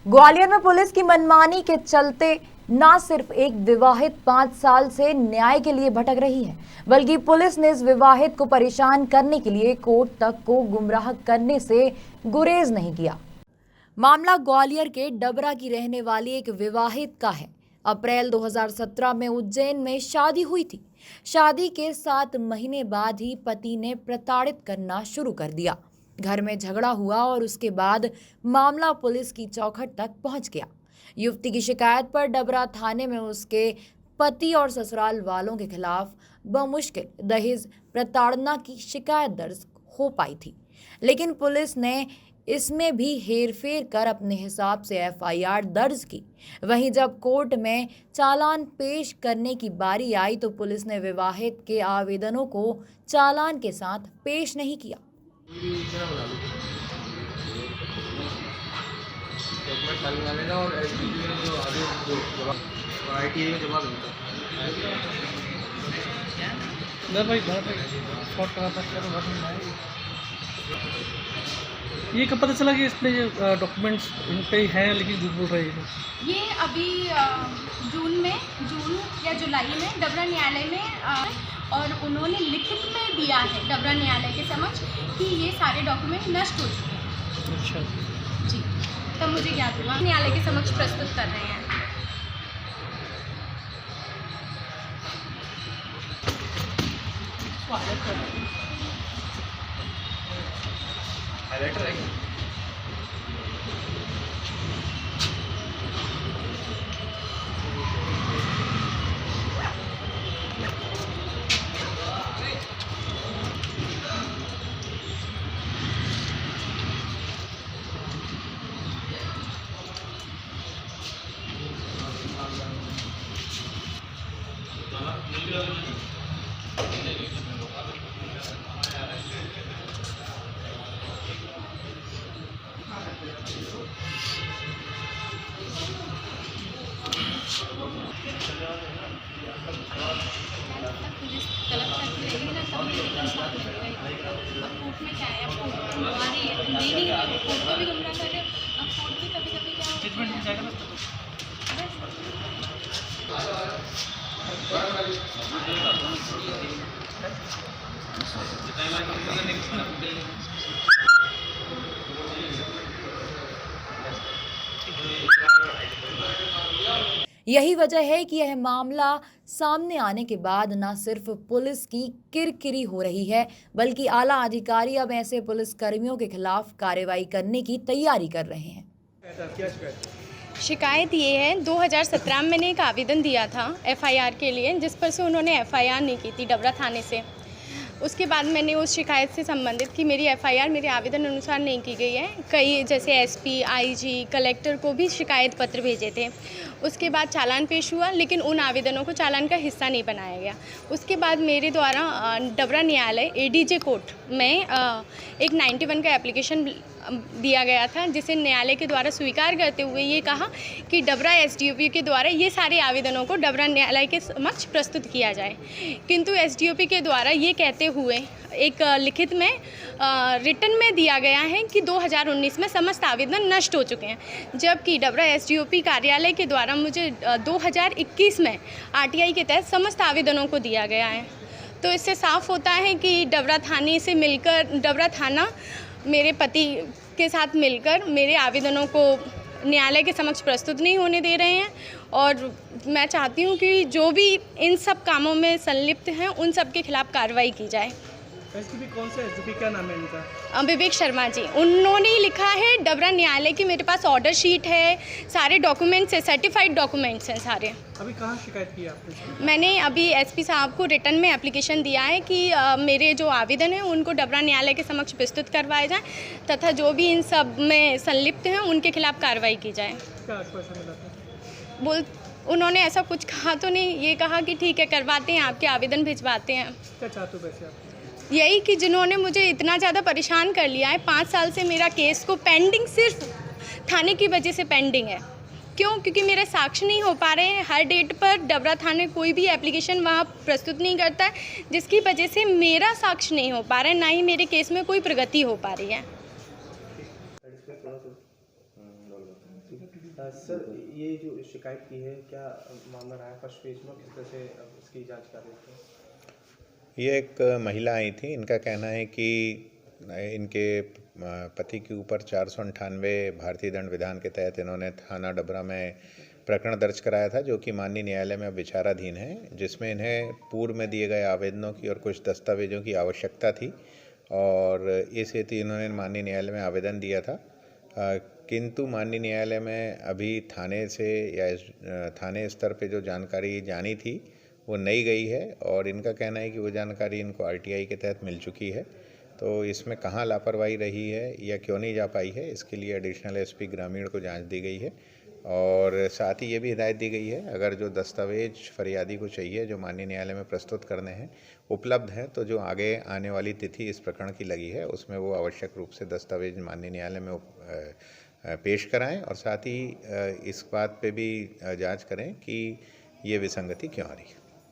ग्वालियर में पुलिस की मनमानी के चलते न सिर्फ एक विवाहित 5 साल से न्याय के लिए भटक रही है, बल्कि पुलिस ने इस विवाहित को परेशान करने के लिए कोर्ट तक को गुमराह करने से गुरेज नहीं किया। मामला ग्वालियर के डबरा की रहने वाली एक विवाहित का है। अप्रैल 2017 में उज्जैन में शादी हुई थी। शादी के 7 महीने बाद ही पति ने प्रताड़ित करना शुरू कर दिया। घर में झगड़ा हुआ और उसके बाद मामला पुलिस की चौखट तक पहुंच गया। युवती की शिकायत पर डबरा थाने में उसके पति और ससुराल वालों के खिलाफ बमुश्किल दहेज प्रताड़ना की शिकायत दर्ज हो पाई थी, लेकिन पुलिस ने इसमें भी हेरफेर कर अपने हिसाब से एफआईआर दर्ज की। वहीं जब कोर्ट में चालान पेश करने की बारी आई तो पुलिस ने विवाहित के आवेदनों को चालान के साथ पेश नहीं किया। ये कब पता चला कि इसमें डॉक्यूमेंट्स इन पे ही हैं लेकिन झूठ बोल रहे हैं? ये अभी जून या जुलाई में डबरा न्यायालय में और उन्होंने लिखित में दिया है डबरा न्यायालय के समक्ष कि ये सारे डॉक्यूमेंट नष्ट हो चुके हैं। अच्छा जी, तब मुझे ज्ञात हुआ, न्यायालय के समक्ष प्रस्तुत कर रहे हैं। पुलिस तलब तक रहेगी ना तब इंसाफ मिलेगा। अब कोर्ट में क्या है, अब कोर्ट आ रही है, दे नहीं रही, कोर्ट को भी गुमराह कर रहे हो। अब कोर्ट भी कभी कभी क्या स्टेटमेंट मिल जाएगा ना यही वजह है कि यह मामला सामने आने के बाद न सिर्फ पुलिस की किरकिरी हो रही है, बल्कि आला अधिकारी अब ऐसे पुलिस कर्मियों के खिलाफ कार्रवाई करने की तैयारी कर रहे हैं। शिकायत ये है, 2017 में मैंने एक आवेदन दिया था एफआईआर के लिए, जिस पर से उन्होंने एफआईआर नहीं की थी डबरा थाने से। उसके बाद मैंने उस शिकायत से संबंधित कि मेरी एफआईआर मेरे आवेदन अनुसार नहीं की गई है। कई जैसे एसपी, आईजी, कलेक्टर को भी शिकायत पत्र भेजे थे। उसके बाद चालान पेश हुआ, लेकिन उन आवेदनों को चालान का हिस्सा नहीं बनाया गया। उसके बाद मेरे द्वारा डबरा न्यायालय एडीजे कोर्ट में एक 91 का एप्लीकेशन दिया गया था, जिसे न्यायालय के द्वारा स्वीकार करते हुए ये कहा कि डबरा एसडीओपी के द्वारा ये सारे आवेदनों को डबरा न्यायालय के समक्ष प्रस्तुत किया जाए। किंतु एसडीओपी के द्वारा ये कहते हुए एक लिखित में रिटन में दिया गया है कि 2019 में समस्त आवेदन नष्ट हो चुके हैं, जबकि डबरा एसडीओपी कार्यालय के द्वारा मुझे 2021 में आरटीआई के तहत समस्त आवेदनों को दिया गया है। तो इससे साफ होता है कि डबरा थाने से मिलकर डबरा थाना मेरे पति के साथ मिलकर मेरे आवेदनों को न्यायालय के समक्ष प्रस्तुत नहीं होने दे रहे हैं, और मैं चाहती हूं कि जो भी इन सब कामों में संलिप्त हैं उन सब के खिलाफ कार्रवाई की जाए। एसडीपी कौन सा एसडीपी, क्या नाम है इनका? विवेक शर्मा जी, उन्होंने ही लिखा है डबरा न्यायालय की। मेरे पास ऑर्डर शीट है, सारे डॉक्यूमेंट्स है, सर्टिफाइड डॉक्यूमेंट्स हैं सारे। अभी कहाँ शिकायत की आपने? मैंने अभी एसपी साहब को रिटर्न में एप्लीकेशन दिया है कि मेरे जो आवेदन हैं उनको डबरा न्यायालय के समक्ष प्रस्तुत करवाए जाएं, तथा जो भी इन सब में संलिप्त हैं उनके खिलाफ कार्रवाई की जाए। क्या आश्वासन मिला था? उन्होंने ऐसा कुछ कहा तो नहीं, ये कहा कि ठीक है करवाते हैं, आपके आवेदन भिजवाते हैं। क्या चाहते हो वैसे आप? यही कि जिन्होंने मुझे इतना ज़्यादा परेशान कर लिया है, 5 साल से मेरा केस को पेंडिंग सिर्फ थाने की वजह से पेंडिंग है। क्यों? क्योंकि मेरे साक्ष्य नहीं हो पा रहे हैं। हर डेट पर डबरा थाने कोई भी एप्लीकेशन वहाँ प्रस्तुत नहीं करता है, जिसकी वजह से मेरा साक्ष्य नहीं हो पा रहा है, ना ही मेरे केस में कोई प्रगति हो पा रही है। सर, ये जो शिकायत की है, क्या मामला रहा है फर्स्ट फेज में, किस तरह से अब इसकी जांच कर रहे थे? ये एक महिला आई थी। इनका कहना है कि इनके पति के ऊपर 498 भारतीय दंड विधान के तहत इन्होंने थाना डबरा में प्रकरण दर्ज कराया था, जो कि माननीय न्यायालय में अब विचाराधीन है, जिसमें इन्हें पूर्व में दिए गए आवेदनों की और कुछ दस्तावेजों की आवश्यकता थी और इस हेतु इन्होंने माननीय न्यायालय में आवेदन दिया था। किंतु माननीय न्यायालय में अभी थाने से या थाने स्तर पे जो जानकारी जानी थी वो नहीं गई है और इनका कहना है कि वो जानकारी इनको आरटीआई के तहत मिल चुकी है। तो इसमें कहाँ लापरवाही रही है या क्यों नहीं जा पाई है, इसके लिए एडिशनल एसपी ग्रामीण को जांच दी गई है और साथ ही ये भी हिदायत दी गई है अगर जो दस्तावेज फरियादी को चाहिए जो माननीय न्यायालय में प्रस्तुत करने हैं उपलब्ध हैं, तो जो आगे आने वाली तिथि इस प्रकरण की लगी है उसमें वो आवश्यक रूप से दस्तावेज माननीय न्यायालय में पेश कराएं और साथ ही इस बात पे भी जांच करें कि ये विसंगति क्यों आ रही है।